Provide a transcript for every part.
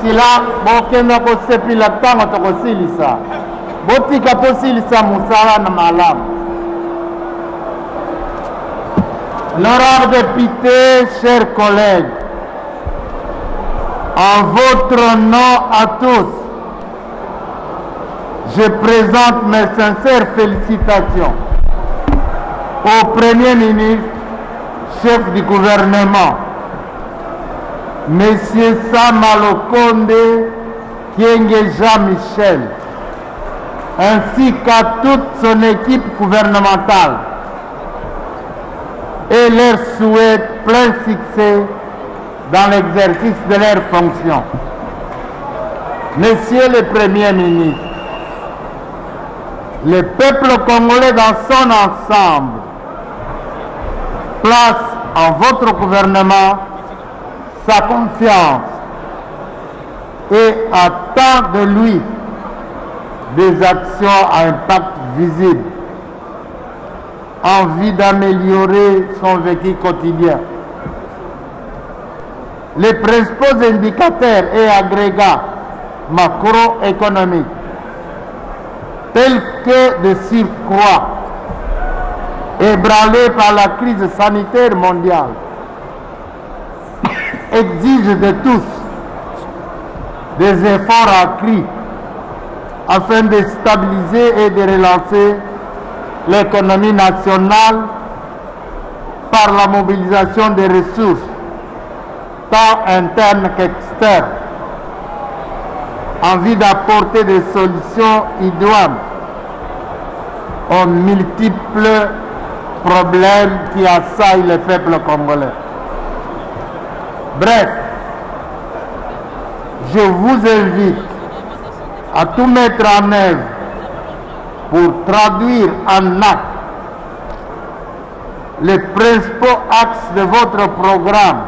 sila bokenda kosepila ntango tokosilisa botika posilisa mosala na malamu. Honorables députés, chers collègues, en votre nom à tous, je présente mes sincères félicitations au Premier ministre, chef du gouvernement, Monsieur Sama Lukonde Kyenge Jean-Michel, ainsi qu'à toute son équipe gouvernementale, et leur souhaite plein succès dans l'exercice de leurs fonctions. Monsieur le Premier ministre, le peuple congolais dans son ensemble place en votre gouvernement sa confiance et attend de lui des actions à impact visible en vue d'améliorer son vécu quotidien. Les principaux indicateurs et agrégats macroéconomiques tels que de surcroît ébranlés par la crise sanitaire mondiale exigent de tous des efforts accrus afin de stabiliser et de relancer l'économie nationale par la mobilisation des ressources, tant internes qu'externes, en vue d'apporter des solutions idoines aux multiples problèmes qui assaillent le peuple congolais. Bref, je vous invite à tout mettre en œuvre pour traduire en actes les principaux axes de votre programme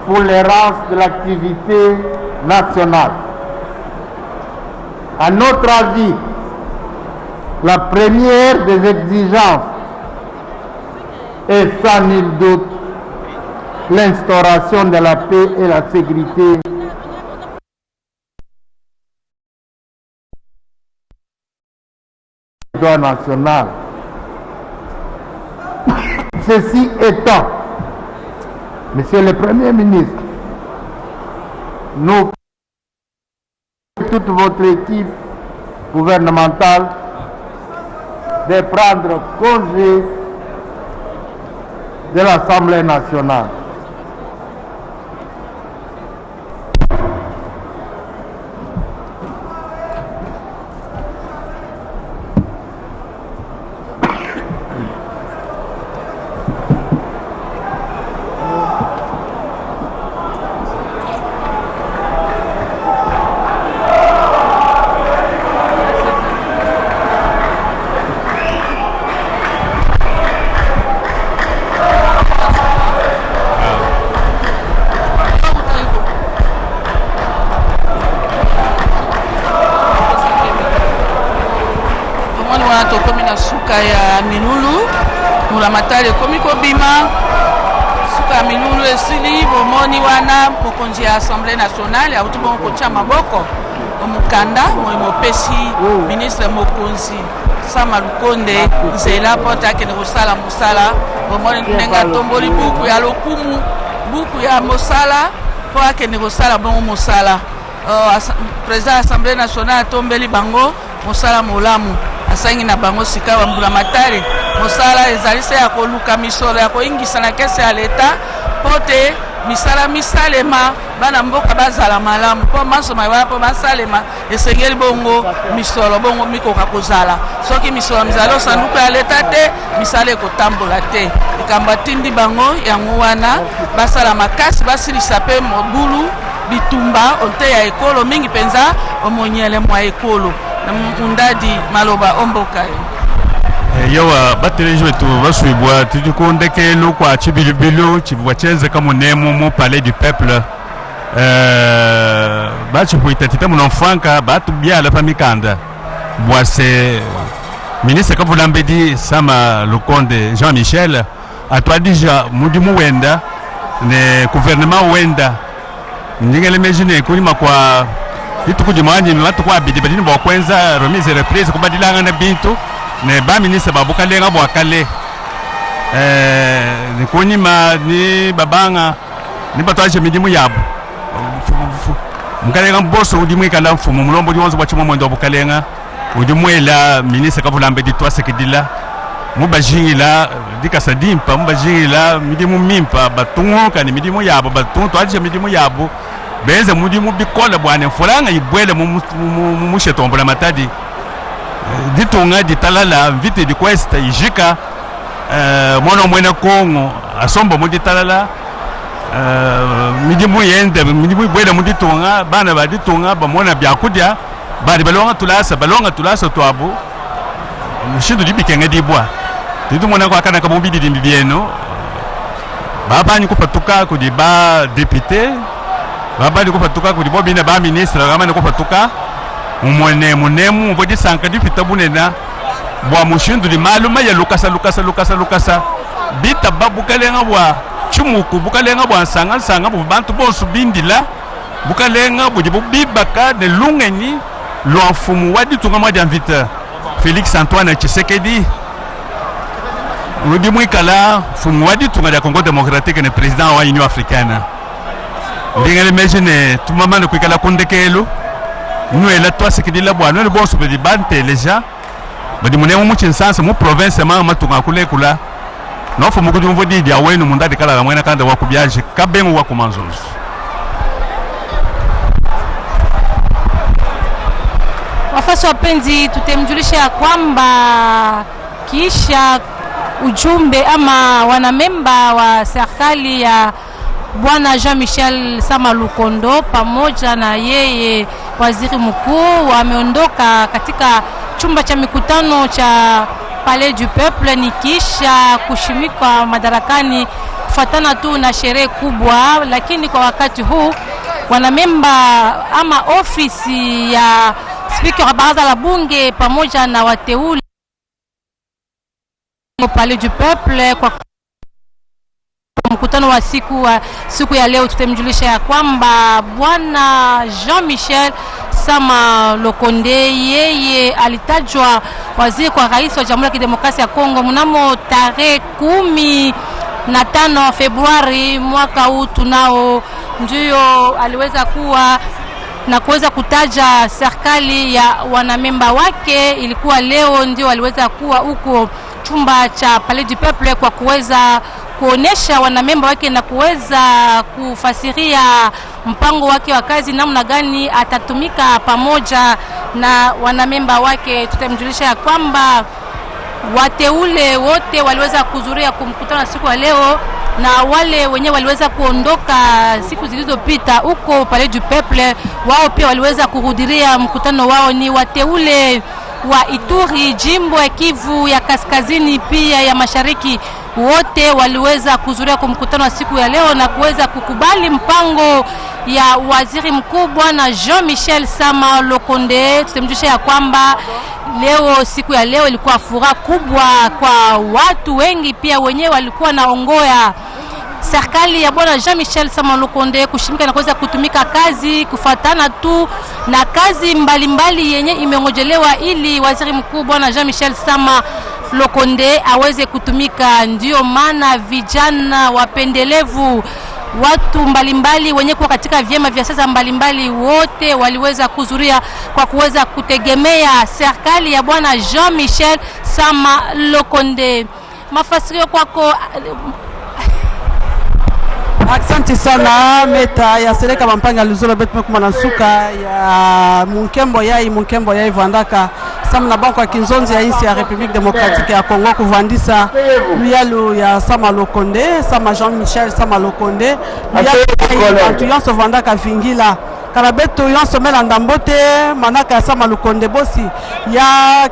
pour l'errance de l'activité nationale. À notre avis, la première des exigences est sans nul doute l'instauration de la paix et la sécurité nationale. Ceci étant, Monsieur le Premier ministre, nous, toute votre équipe gouvernementale, de prendre congé de l'Assemblée nationale. Ya Minulu Mulamatali komiko bima suka Minulu esili bomoni wana mokonzi ya Assemblée nationale auti bon kocha maboko omukanda mopesi ministre mokonzi Sama Lukonde nzela pota ke kosala mosala bomoni nenga tomboli buku ya lokumu buku ya mosala po akende kosala bon mosala président Assemblée nationale tombeli bango mosala molamu asangi na bango sika wa Mbulamatari mosala ezalise ya koluka misolo ya koingisa na kese ya leta pote misala misalema bana mboka bazala malamu po maso mawa po basalema esengeli bongo misolo bongo mikoka kozala soki misolo mizalo sanduku ya leta te misale kotambola te ikamba tindi bango yango wana basala makasi basilisa pe mobulu bitumba onte ya ekolo mingi penza omonyele mwa ekolo Mundadi maloba omboka yawa batelejo tu baswibwa tudikonde lokwa chibilibilo chibwachenze kama nemo mo palais du peuple bachi puitatita mon franka batu bia la famikanda boise ministre Kavulambedi Sama Lukonde Jean-Michel a toi déjà mudimu wenda ne gouvernement wenda ndingele imagine kulima kwa itu kujimani watu kwa bidi bidi bo kwenza remise reprise kubadilanga na bintu ne ba ministre babukalenga bo akale ni kunima ni babanga ni batwaje midimu yabo mukalenga boso udimu ikala mfumu mulombo diwonzo bwa chimo mwendo bukalenga udimwela ministre kavulambe ditwa sekidila mubajingila dikasadimpa mubajingila midimu mimpa batunguka ni midimu yabo batuntu aje midimu yabo benze mudimu bikola bwana fulanga ibwele mu shetombola matadi ditunga ditalala vite di questa ijika mwana mwena Kongo asomba mu ditalala midimu yende midimu ibwele mu ditunga bana ba ditunga bamona byakudya bali balonga tulasa twabo mushindu dibikenge dibwa ditumona kwa kana kabumbi dimbieno baba ni kupatuka kudi ba député baba ni kupatuka kudi bobina ba ministre kama ni kupatuka munemu mvodi sanka dipita bunena bwa mushindu di maluma ya lukasa bita babukalenga bwa chumuku bukalenga bwa sanga bu bantu bonsu bindila bukalenga budi bibaka de lungeni lo mfumu wadi tunga mwa d'invite Félix Antoine Tshisekedi Rudi Mwikala fumu wadi tunga ya Congo démocratique ne président wa Union africaine ndingale imagine tumama kwikala kondekelo nuela toi Tshisekedi la bwana le bon super di bante leja badi munemo mu chinsansa mu province ma tunga kulekula no fumu kudi mvodi dia wenu mundadi kala mwena kanda wa kubyaje kabengu wa kumanzozo. Wafasi wapenzi, tutemjulisha ya kwamba kisha ujumbe ama wanamemba wa serikali ya Bwana Jean-Michel Sama Lukondo pamoja na yeye waziri mkuu wameondoka katika chumba cha mikutano cha Palais du Peuple ni kisha kushimikwa madarakani kufuatana tu na sherehe kubwa, lakini kwa wakati huu wanamemba ama ofisi ya Speaker wa baraza la bunge pamoja na wateule Palais du Peuple kwa mkutano wa siku ya leo, tutemjulisha ya kwamba Bwana Jean-Michel Sama Lukonde yeye alitajwa waziri kwa rais wa Jamhuri ya Kidemokrasia ya Kongo mnamo tarehe 15 Februari mwaka huu tunao, ndio aliweza kuwa na kuweza kutaja serikali ya wanamemba wake. Ilikuwa leo ndio waliweza kuwa huko chumba cha Palais du Peuple kwa kuweza kuonesha wanamemba wake na kuweza kufasiria mpango wake wa kazi, namna gani atatumika pamoja na wanamemba wake. Tutamjulisha ya kwamba wateule wote waliweza kuhudhuria kumkutana siku ya leo, na wale wenyewe waliweza kuondoka siku zilizopita huko Palais du Peuple, wao pia waliweza kuhudhuria mkutano wao. Ni wateule wa Ituri, jimbo ya Kivu ya Kaskazini pia ya Mashariki, wote waliweza kuhudhuria kwa mkutano wa siku ya leo na kuweza kukubali mpango ya waziri mkuu Bwana Jean-Michel Sama Lukonde. Tutemjulisha ya kwamba leo siku ya leo ilikuwa furaha kubwa kwa watu wengi, pia wenyewe walikuwa naongoya serikali ya Bwana Jean-Michel Sama Lukonde kushimika na kuweza kutumika kazi kufuatana tu na kazi mbalimbali yenye imengojelewa ili waziri mkuu Bwana Jean-Michel Sama Lukonde aweze kutumika. Ndio maana vijana wapendelevu, watu mbalimbali wenye kuwa katika vyema vya siasa mbalimbali, wote waliweza kuhudhuria kwa kuweza kutegemea serikali ya Bwana Jean-Michel Sama Lukonde. Mafasirio kwako. Asante sana meta ya sereka mampanga luzolo betu kuma na suka ya munkembo yai vandaka samna banko ya kinzonzi ya insi ya République démocratique ya Congo kuvandisa luyalu ya Sama Lukonde, Sama Jean-Michel Sama Lukonde luyalu yonso vandaka vingila karabetu yonso mela ndambote manaka Sama Lukonde bosi ya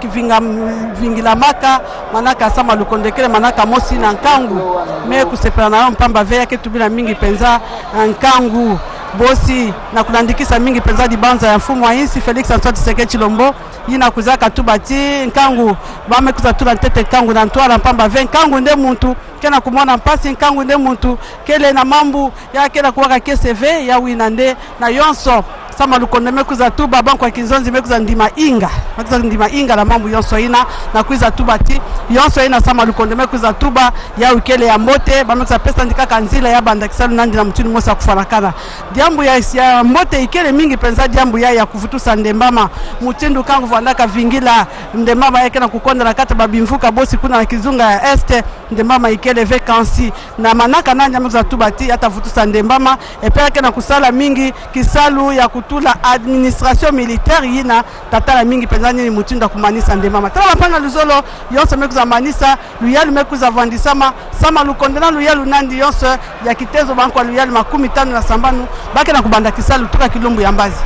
vingila maka manaka Sama Lukonde kele manaka mosi na nkangu me kusepela na mpamba veya ke tubila mingi penza nkangu bosi na kulandikisa mingi penza di banza ya mfumu wa insi Félix Antoine Tshisekedi Tshilombo yina kuzaka tu bati nkangu bamekuza tu na tete nkangu na ntwala mpamba 20 nkangu nde muntu kena kumona mpasi nkangu nde muntu kele na mambu ya kela kuwaka KCV ya wina nde na yonso sama lukonde mekuza tu babanko ya kinzonzi mekuza ndima inga la mambu yonso ina na kuiza tu bati yonso ina sama lukonde mekuza tuba ya ukele ya mbote bamekuza pesa ndika kanzila ya banda kisalu nandi na mtuni mosa kufanakana diambu ya mbote ikele mingi penza diambu ya kufutusa ndembama mutindu kangu vandaka vingila ndembama yake na kukonda na kata babimfuka bosi kuna na kizunga ya este ndembama ikele vacancy na manaka nanja mekuza tu bati hata futusa ndembama epe yake na kusala mingi kisalu ya kutula administration militaire yina tatala mingi penzani ni mutinda kumanisa ndemama tala panga luzolo yonse mekuza manisa luyalu mekuza vandisama sama lukondena luyalu nandi yonse ya kitezo banko luyalu 15 na sambanu bake na kubanda kisalu tuka kilumbu ya mbazi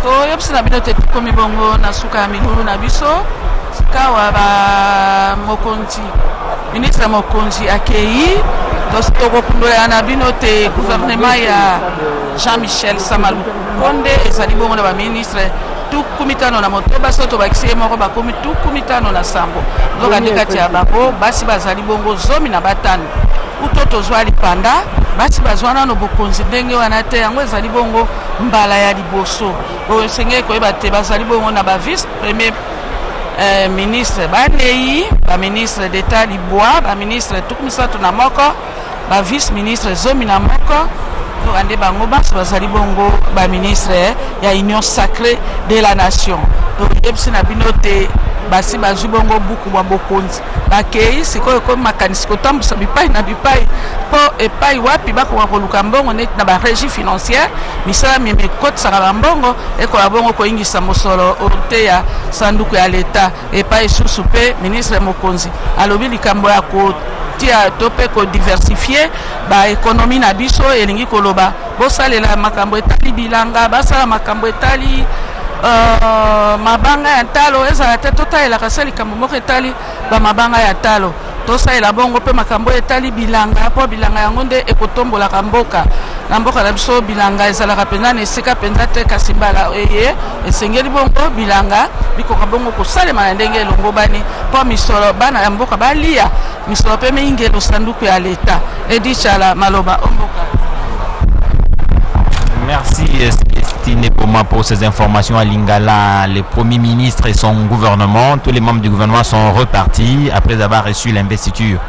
to yopsina binote komi bongo na suka milulu na biso sikawa ba mokonzi ministre mokonzi akei toko kundoya na binote gouvernement ya Jean-Michel Sama Lukonde ezali bongo na ba ministre tukumitano na motoba soto bakisi moko bakomi tukumitano na sambo zoka ndekati ya bango basi bazali bongo zomi na batano utoto zwali panda basi bazwana no bokonzi ndenge wana te yango ezali bongo mbala ya liboso oyo senge koyeba te bazali bongo na ba vice premier ministre banei ba ministre d'état libois ba ministre tukumisato na moko ba vice ministre zomi na moko to ande bango basi bazali bongo ba ministre ya union sacrée de la nation to yebsi na binote basi bazwi bongo buku bwa bokonzi bakei sikoyo ko makanisi kotambusa bipai na bipai po epai wapi bakoka koluka mbongo neti na barégie financière misala mime kotisaka bambongo ekola bongo koyingisa mosolo ote ya sanduku ya leta epai susu mpe ministre mokonzi alobi likambo ya kotia to mpe kodiversifie baekonomi na biso elingi koloba bosalela makambo etali bilanga basala makambo etali mabanga ya talo ezala te totaelaka sa likambo moko etali bamabanga ya talo tosalela bongo mpe makambo etali bilanga mpo bilanga yango nde ekotombolaka mboka na mboka na biso bilanga ezalaka mpenza na esika mpenza te kasi mbala eye esengeli bongo bilanga bikoka bongo kosalema na ndenge elongo bani mpo misolo bana ya mboka balia misolo mpe mingelo sanduku ya leta edichala maloba omboka. Merci Célestine Epoma pour ces informations à Lingala. Le Premier ministre et son gouvernement, tous les membres du gouvernement sont repartis après avoir reçu l'investiture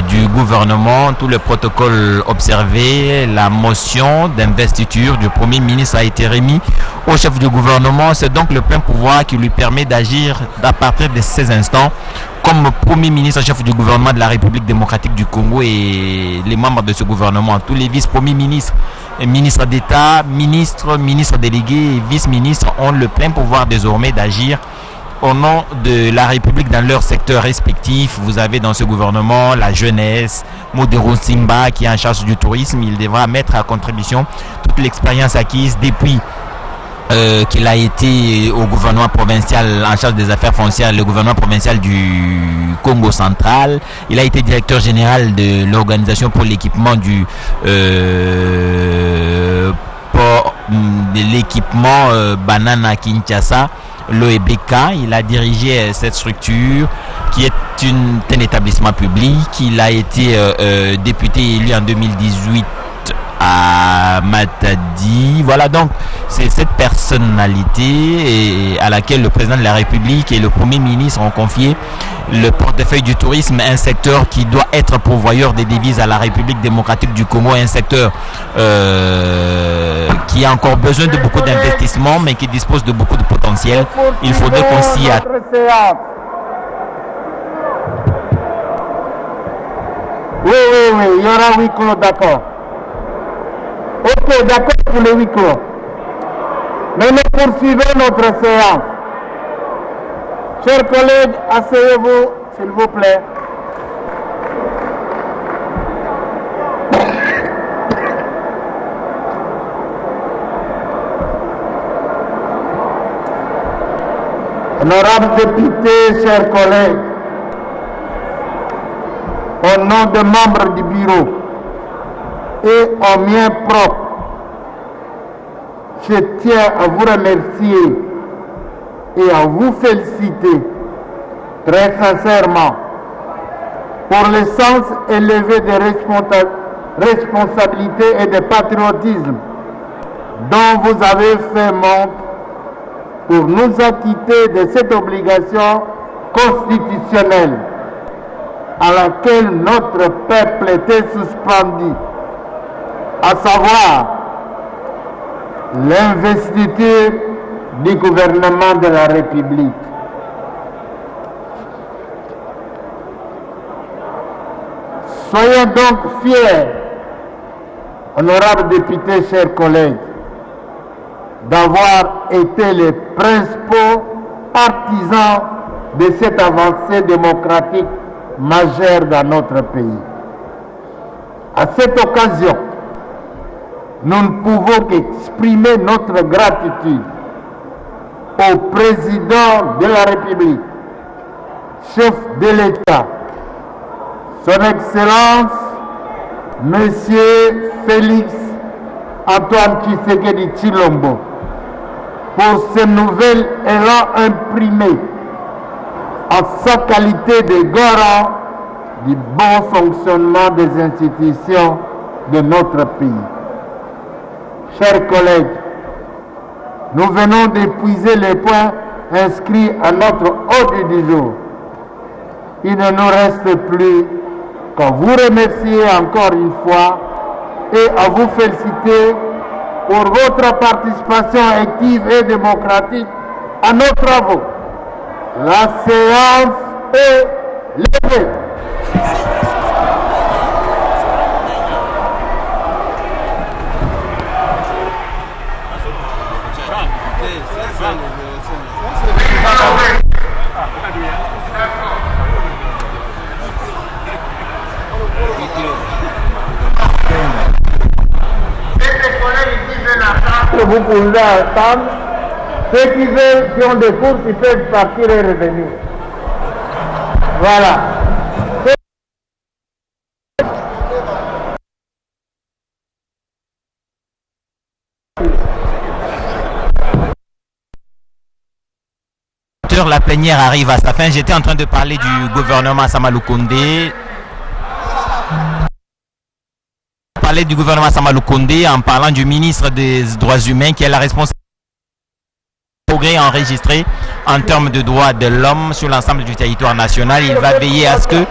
du gouvernement. Tout le protocole observé, la motion d'investiture du Premier ministre a été remis au chef du gouvernement. C'est donc le plein pouvoir qui lui permet d'agir à partir de ces instants comme Premier ministre, chef du gouvernement de la République démocratique du Congo et les membres de ce gouvernement, tous les vice-premiers ministres, ministres d'État, ministres délégués et vice-ministres ont le plein pouvoir désormais d'agir au nom de la République dans leur secteur respectif. Vous avez dans ce gouvernement la jeunesse, Modero Simba qui est en charge du tourisme. Il devra mettre à contribution toute l'expérience acquise depuis qu'il a été au gouvernement provincial en charge des affaires foncières, le gouvernement provincial du Congo central. Il a été directeur général de l'organisation pour l'équipement de l'équipement Banana Kinshasa, l'OEBK. Il a dirigé cette structure qui est un établissement public. Il a été député élu en 2018 à Matadi. Voilà, donc c'est cette personnalité à laquelle le président de la République et le Premier ministre ont confié le portefeuille du tourisme, un secteur qui doit être pourvoyeur des devises à la République démocratique du Congo, un secteur qui a encore besoin de beaucoup d'investissements mais qui dispose de beaucoup de potentiel. Il faudrait qu'on s'y attende. Oui, il y aura huis clos, d'accord. Ok, d'accord pour le huis clos. Mais nous poursuivons notre séance. Chers collègues, asseyez-vous, s'il vous plaît. Honorables députés, chers collègues, au nom des membres du bureau et en mien propre, je tiens à vous remercier et à vous féliciter très sincèrement pour le sens élevé des responsabilités et de patriotisme dont vous avez fait montre pour nous acquitter de cette obligation constitutionnelle à laquelle notre peuple était suspendu, à savoir l'investiture du gouvernement de la République. Soyons donc fiers, honorables députés, chers collègues, d'avoir été les principaux partisans de cette avancée démocratique majeure dans notre pays. À cette occasion, nous ne pouvons qu'exprimer notre gratitude au président de la République, chef de l'État, son Excellence, Monsieur Félix Antoine Tshisekedi Tshilombo, pour ce nouvel élan imprimé en sa qualité de garant du bon fonctionnement des institutions de notre pays. Chers collègues, nous venons d'épuiser les points inscrits à notre ordre du jour. Il ne nous reste plus qu'à vous remercier encore une fois et à vous féliciter pour votre participation active et démocratique à nos travaux. La séance est levée. Vous pouvez attendre. Ceux qui veulent, qui ont des courses, ils peuvent partir et revenir. Voilà. La plénière arrive à sa fin. J'étais en train de parler du gouvernement Sama Lukonde. Du gouvernement Sama Lukonde en parlant du ministre des droits humains qui est la responsabilité des progrès enregistrés en termes de droits de l'homme sur l'ensemble du territoire national. Il va veiller à ce que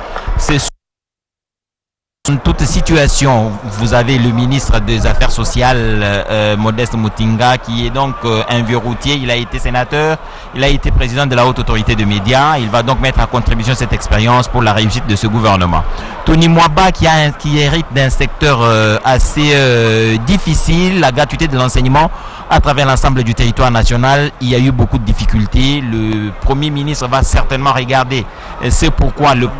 en toute situation, vous avez le ministre des Affaires sociales, Modeste Mutinga, qui est donc un vieux routier. Il a été sénateur, il a été président de la haute autorité de médias. Il va donc mettre à contribution cette expérience pour la réussite de ce gouvernement. Tony Mwaba, qui hérite d'un secteur assez difficile, la gratuité de l'enseignement à travers l'ensemble du territoire national, il y a eu beaucoup de difficultés. Le Premier ministre va certainement regarder. C'est pourquoi le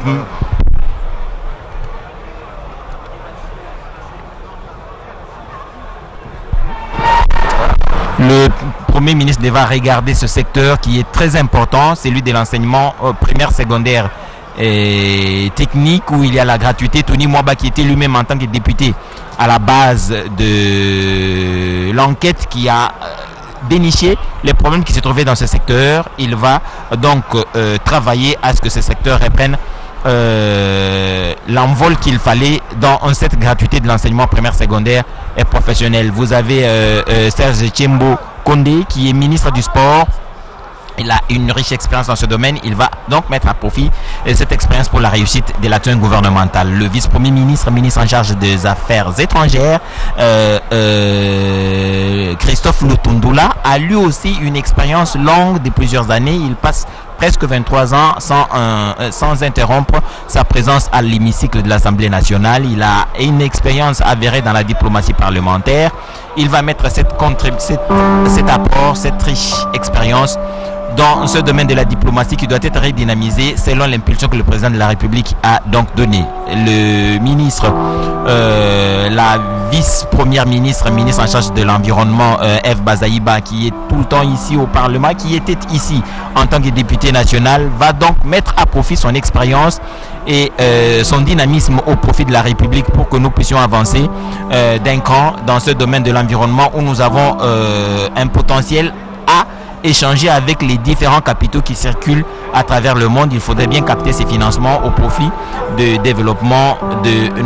Premier ministre devra regarder ce secteur qui est très important, celui de l'enseignement primaire, secondaire et technique, où il y a la gratuité. Tony Mwaba, qui était lui-même en tant que député à la base de l'enquête qui a déniché les problèmes qui se trouvaient dans ce secteur, il va donc travailler à ce que ce secteur reprenne l'envol qu'il fallait dans cette gratuité de l'enseignement primaire, secondaire et professionnel. Vous avez Serge Tchembo Kondé, qui est ministre du sport. Il a une riche expérience dans ce domaine. Il va donc mettre à profit cette expérience pour la réussite de l'action gouvernementale. Le vice-premier ministre, ministre en charge des Affaires étrangères, Christophe Lutundula, a lui aussi une expérience longue de plusieurs années. Il passe presque 23 ans sans interrompre sa présence à l'hémicycle de l'Assemblée nationale. Il a une expérience avérée dans la diplomatie parlementaire. Il va mettre cet apport, cette riche expérience dans ce domaine de la diplomatie qui doit être redynamisé selon l'impulsion que le président de la République a donc donnée. Le ministre, la vice-première ministre en charge de l'environnement, Eve Bazaïba, qui est tout le temps ici au Parlement, qui était ici en tant que député national, va donc mettre à profit son expérience et son dynamisme au profit de la République pour que nous puissions avancer d'un cran dans ce domaine de l'environnement où nous avons un potentiel à échanger avec les différents capitaux qui circulent à travers le monde. Il faudrait bien capter ces financements au profit de développement de